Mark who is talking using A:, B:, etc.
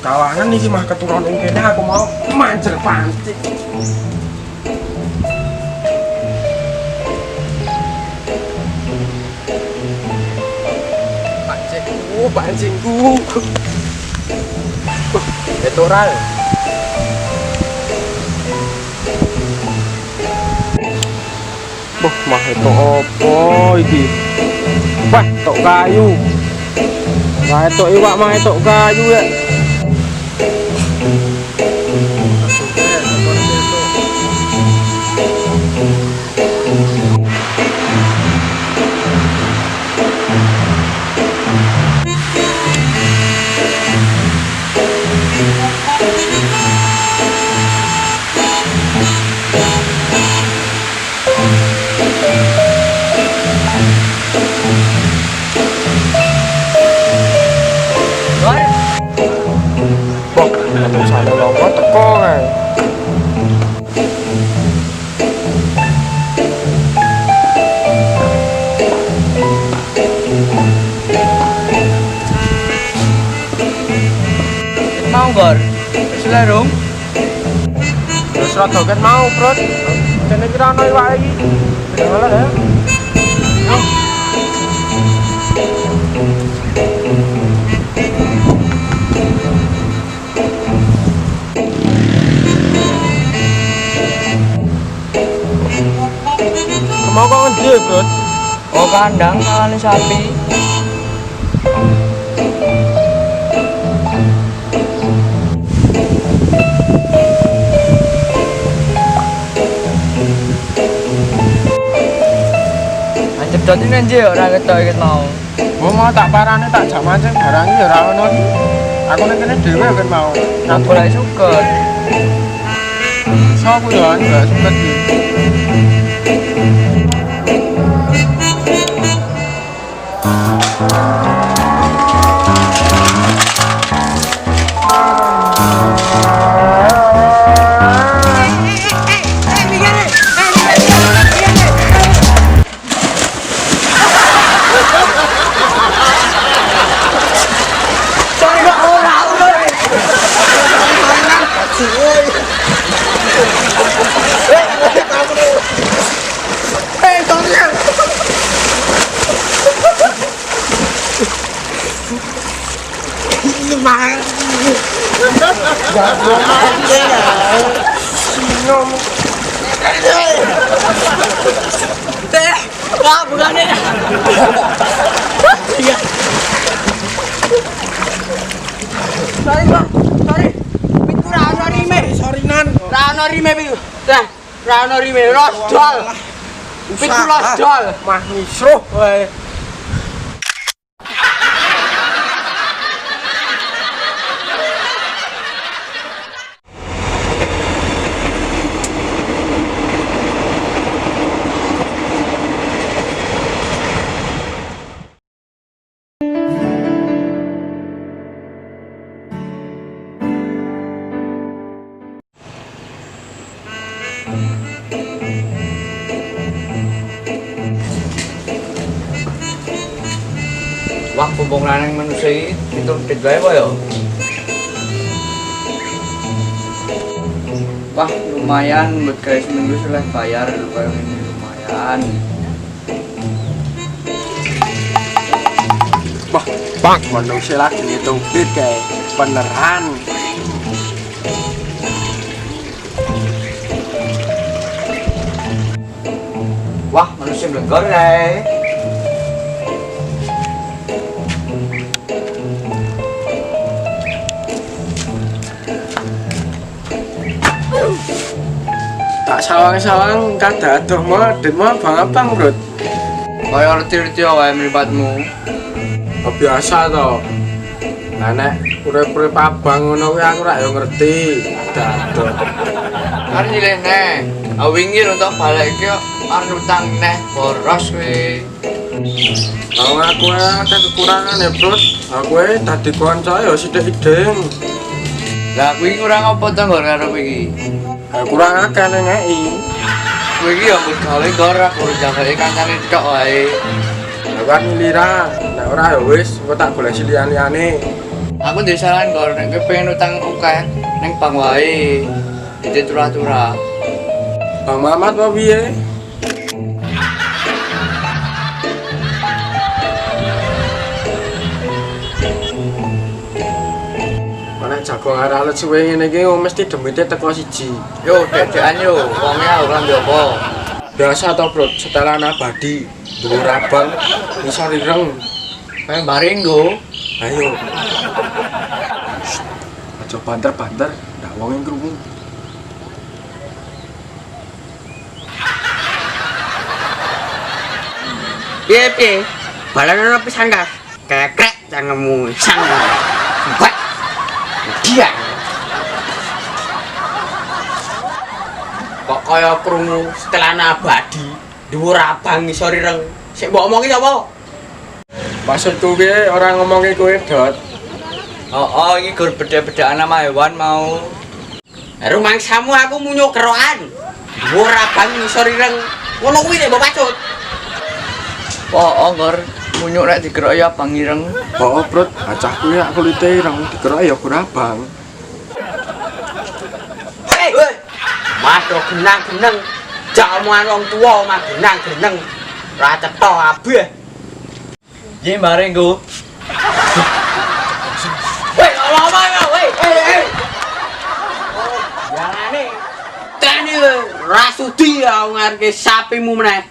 A: kawangan iki mah keturunan kene aku mau manjer pancing. Pancingku. Etoral. Mah itu opo iki? Wah, tok kayu. Wah, tok iwak mah tok kayu ya. Sana longgo teko kae.
B: Mau gor, selarung.
A: Terus rada ket mau, Bro. Kene kira ana iwak iki. Dengar ya. Mau kok ngendi, Bro?
B: Oh kandang kali sapi. Anjep dot ini nje ora ketok iki mau.
A: Gua mau tak parane tak jam mancing barang iki ora ono iki. Aku ning kene dhewe kan mau.
B: Aku lagi suket.
A: Sopo ya enggak suket iki.
B: Wah, bukan ini. Sorry, Bang. Sorry. Pintu rano rime.
A: Sorry nan.
B: Rano rime pintu. Dah, rano rime rodol. Pintu rodol.
A: Mah misruh wae.
B: Wah, kumpung lanang manusia itu digaya apa ya? Wah, lumayan buat guys seminggu sudah bayar kayak ini lumayan.
A: Wah, bang, manusia lagi ngitung duit kayak beneran.
B: Wah, manusia blenggor deh.
A: Tak sawang-sawang kada adoh mah demo bang abang, Bro.
B: Kaya ngerti-ngerti wae mripatmu.
A: Biasa to. Lah nek urip-urip abang ngono kuwi aku rak yo ngerti. Dadoh.
B: Kan nyilih neh. Wingi untuk balik iki arep utang neh boros kowe.
A: Kalau aku ada kekurangan ya, Bro. Aku tadi kanca ya sithik-sithik.
B: Lah kuwi kurang apa to nggo karo kowe iki?
A: Kurang akeh ngeki.
B: Kowe iki ya mbok gawe gor aku jangkare kancane tok wae.
A: Lah kan lira, nek ora ya wis engko tak golek liyane.
B: Aku disaran kok nek kowe pengen utang akeh ning bank wae. Dite turah-turah.
A: Bang Mamat apa piye? Nek jago arek alet suwe ngene iki mesti demite teko siji.
B: Yo, dedekan yo, wonge ora njopo.
A: Biasa to, Bro, setelan abadi, dhuwur abang, ngisor ireng.
B: Pengen bareng go.
A: Ayo. Aja banter-banter, ndak wong yang krungu.
C: Piye? Balanono pisan gas. Kekrek cangkemmu sang. Mbak. Dia. Kok kaya krungu setelan abadi, dhuwur abang ngisor ireng. Sik mbok omongi sapa?
A: Maksudku piye ora ngomongi kowe, Dot?
B: Oh, iki gur beda-bedaan nama hewan mau.
C: Rumangsamu aku munyuk kerokan. Dhuwur abang ngisor ireng. Ngono kuwi nek mbok pacut.
B: Oh, gur munyuk nek dikeroki abang ireng.
A: Oh, Bro, acah kuwi aku kulite ireng dikerok ya ora abang.
C: Hei, mado genang-geneng. Jak omongan wong tuwa omah genang-geneng. Ora cetha abeh.
B: Ye bareng go.
C: Woi, ngomong ya, woi. Jangan nih. Tani ora sudi aku ngarke sapimu meneh.